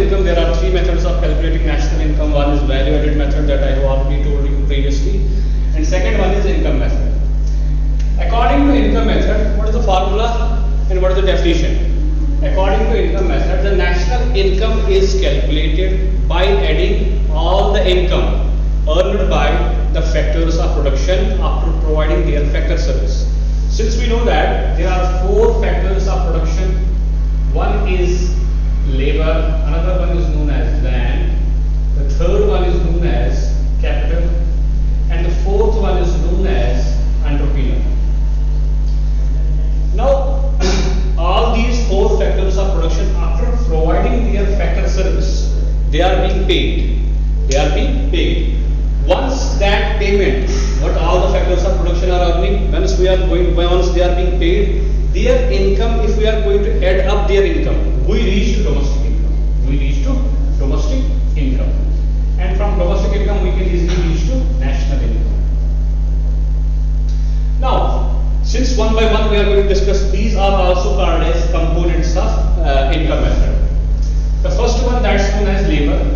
income, there are three methods of calculating national income. One is value added method that I have already told you previously, and second one is income method. According to income method, what is the formula and what is the definition? According to income method, the national income is calculated by adding all the income earned by the factors of production after providing their factor service. Since we know that there are four factors of production, one is labor, another one is known as land, the third one is known as capital, and the fourth one is known as entrepreneur. Now, all these four factors of production, after providing their factor service, they are being paid. They are being paid. Once that payment, what all the factors of production are earning, once they are being paid, their income, if we are going to add up their income, we reach to domestic income. We reach to domestic income. And from domestic income, we can easily reach to national income. Now, since one by one we are going to discuss, these are also called as components of income method. The first one, that's known as labor.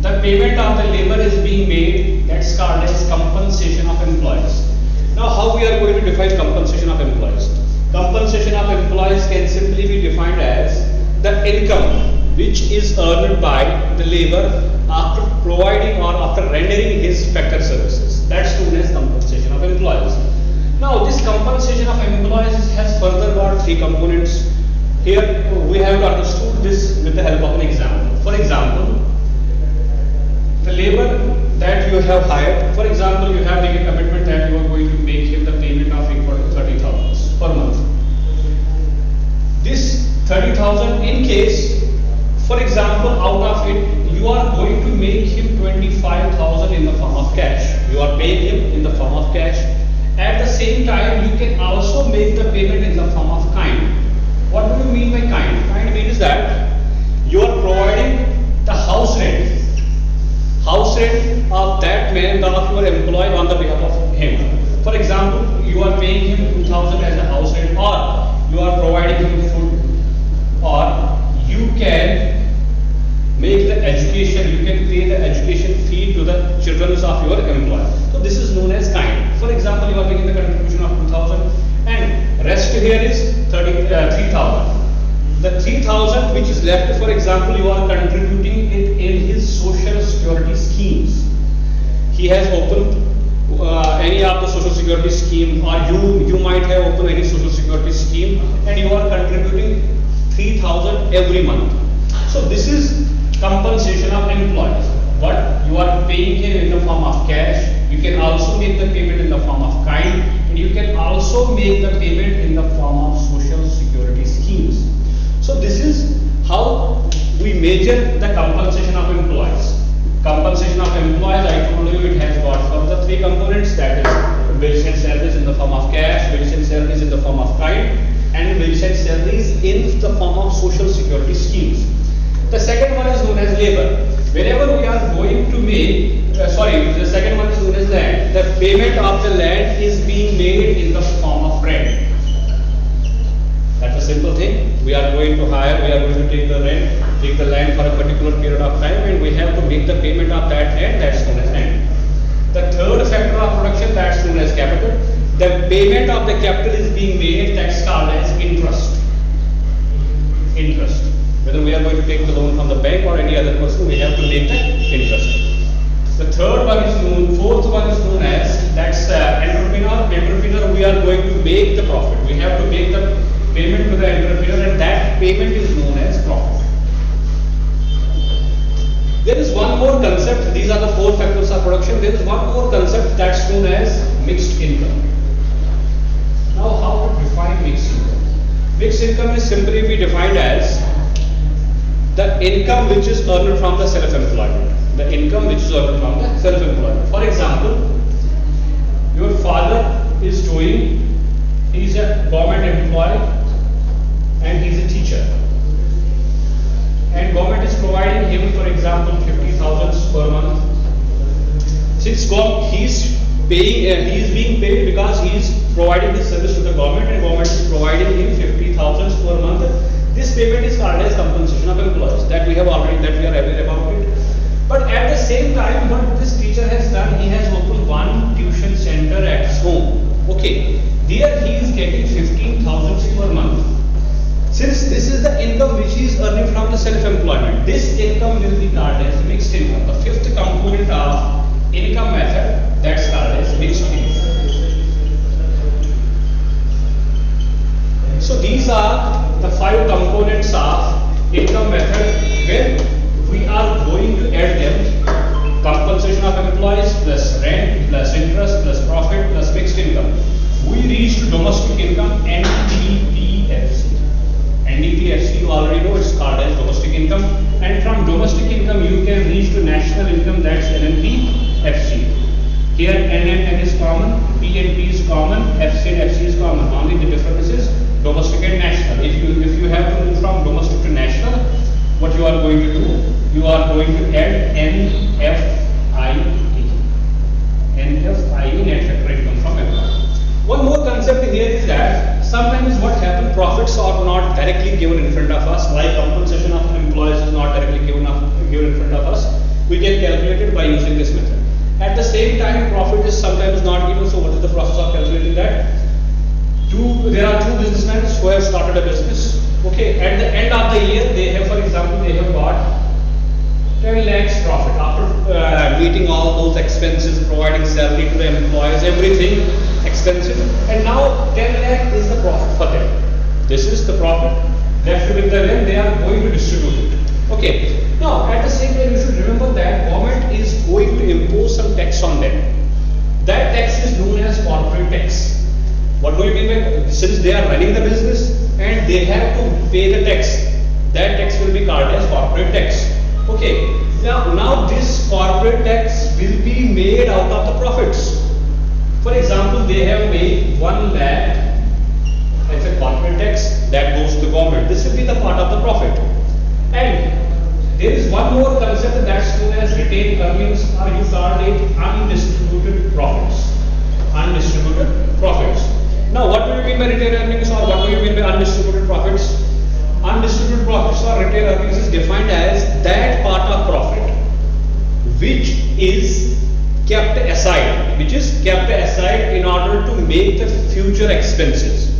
The payment of the labor is being made, that's called as compensation of employees. Now, how we are going to define compensation of employees? Compensation of employees can simply be defined as the income which is earned by the labor after providing or after rendering his factor services. That's known as compensation of employees. Now, this compensation of employees has further got three components. Here we have understood this with the help of an example. For example, the labor that you have hired, for example, you have taken a commitment that you are going to make him the payment of equal to 30,000 per month. This 30,000, in case, for example, out of it, you are going to make him 25,000 in the form of cash. You are paying him in the form of cash. At the same time, you can also make the payment in the form of kind. What do you mean by kind? Kind means that you are providing the house rent. House rent of that man, of your employee, on the behalf of him. For example, you are paying him 2,000 as a house rent, or you are providing him food, or you can make the education, you can pay the education fee to the children of your employee. So this is known as kind. For example, you are making the contribution of 2,000 and rest here is 3,000. The 3,000 which is left, for example, you are contributing it in his social security schemes. He has opened any of the social security scheme, or you might have opened any social security scheme, and you are contributing 3,000 every month. So this is compensation of employees. What you are paying him in the form of cash, you can also make the payment in the form of kind, and you can also make the payment in the form of social security schemes. So this is how we measure the compensation of employees. Compensation of employees, I told you, it has got further three components, that is wages and salaries in the form of cash, wages and salaries in the form of kind, and wages and salaries in the form of social security schemes. The second one is known as labor. Whenever we are going to make, the second one is known as land. The payment of the land is being made in the form of rent. That's a simple thing. We are going to hire, we are going to take the rent, take the land for a particular period of time, and we have to make the payment of that land, that's known as rent. The third factor of production, that's known as capital. The payment of the capital is being made, that's called as interest. Interest. Whether we are going to take the loan from the bank or any other person, we have to make the interest. The third one is known, fourth one is known as, that's entrepreneur. Entrepreneur, we are going to make the profit. We have to make the payment to the entrepreneur, and that payment is known as profit. There is one more concept. These are the four factors of production. There is one more concept that's known as mixed income. Now, how to define mixed income? Mixed income is simply be defined as the income which is earned from the self-employment. The income which is earned from the self-employment. For example, your father is doing, he is a government employee and he is a teacher. And government is providing him, for example, 50,000 per month. Since he is being paid because he is providing this service to the government, and government is providing him 50,000 per month. This payment is called as compensation of employees. That we are aware about it. But at the same time, what this teacher has done, he has opened one tuition center at his home. Okay, there he is getting 15,000 per month. Since this is the income which he is earning from the self-employment, this income will be called as mixed income. The fifth component of income method, that's called as mixed income. So these are the 5 components of income method. When we are going to add them, compensation of employees plus rent plus interest plus profit plus mixed income, we reach to domestic income, NDPFC. NDPFC, you already know, it's called as domestic income, and from domestic income you can reach to national income, that's NNPFC. Here NN is common, P and P is common, FC and FC is common. Only the difference is domestic and national. If you have to move from domestic to national, what you are going to do? You are going to add NFIE. NFIE, net factor income from employer. One more concept here is that sometimes what happens, profits are not directly given in front of us, like compensation of employees is not directly given in front of us. We can calculate it by using this method. At the same time, profit is sometimes not given. So what is the process of calculating that? There are 2 businessmen who have started a business. Okay, at the end of the year, they have, for example, they have got 10 lakhs profit after meeting all those expenses, providing salary to the employees, everything expensive, and now 10 lakh is the profit for them. This is the profit left with them, they are going to distribute it. Okay, now at the same time, you should remember that government is going to impose some tax on them. That tax is known as corporate tax. What do you mean by, since they are running the business and they have to pay the tax, that tax will be called as corporate tax. Okay, now this corporate tax will be made out of the profits. For example, they have made 1 lakh as a corporate tax, that goes to the government. This will be the part of the profit. And there is one more concept that's known as retained earnings, or you call it undistributed profits. Undistributed profits. Now, what do you mean by retained earnings, or what do you mean by undistributed profits? Undistributed profits or retained earnings is defined as that part of profit which is kept aside, in order to make the future expenses.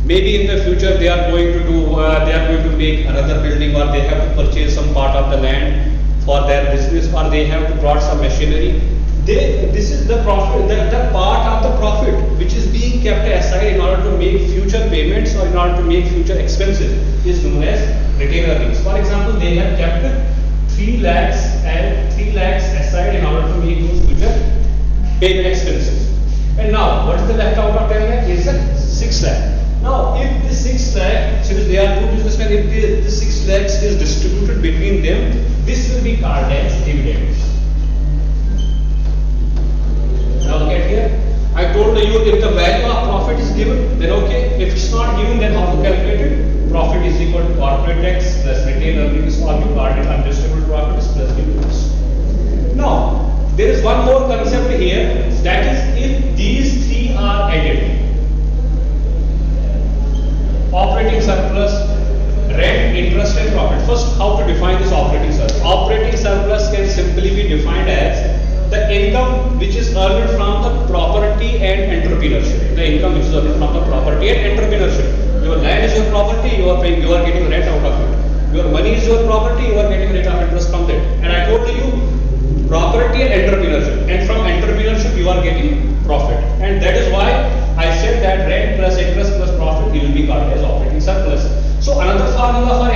Maybe in the future they are going to make another building, or they have to purchase some part of the land for their business, or they have to brought some machinery. This is the profit, the part of the profit which is being kept aside in order to make future payments or in order to make future expenses is known as retained earnings. For example, they have kept 3 lakhs aside in order to make those future payment expenses. And now, what is the left out of 10 lakh? Is 6 lakh. Now, if the 6 lakh, since they are 2 businessmen, if the 6 lakhs is distributed between them, this will be called as dividends. Now look at here. I told you if the value of profit is given, then okay. If it's not given, then how to calculate it? Profit is equal to corporate tax plus retained earnings, or you call it undistributed profits plus dividends. Now, there is one more concept here, that is if these 3 are added. Operating surplus, rent, interest and profit. First, how to define this operating surplus? Operating surplus can simply be defined as the income which is earned from the property and entrepreneurship. The income which is earned from the property and entrepreneurship. Your land is your property, you are getting rent out of it. Your money is your property, you are getting rate of interest from that. And I told you, property and entrepreneurship. And from entrepreneurship you are getting profit. And that is why I said that rent plus interest plus profit will be called as operating surplus. So another formula for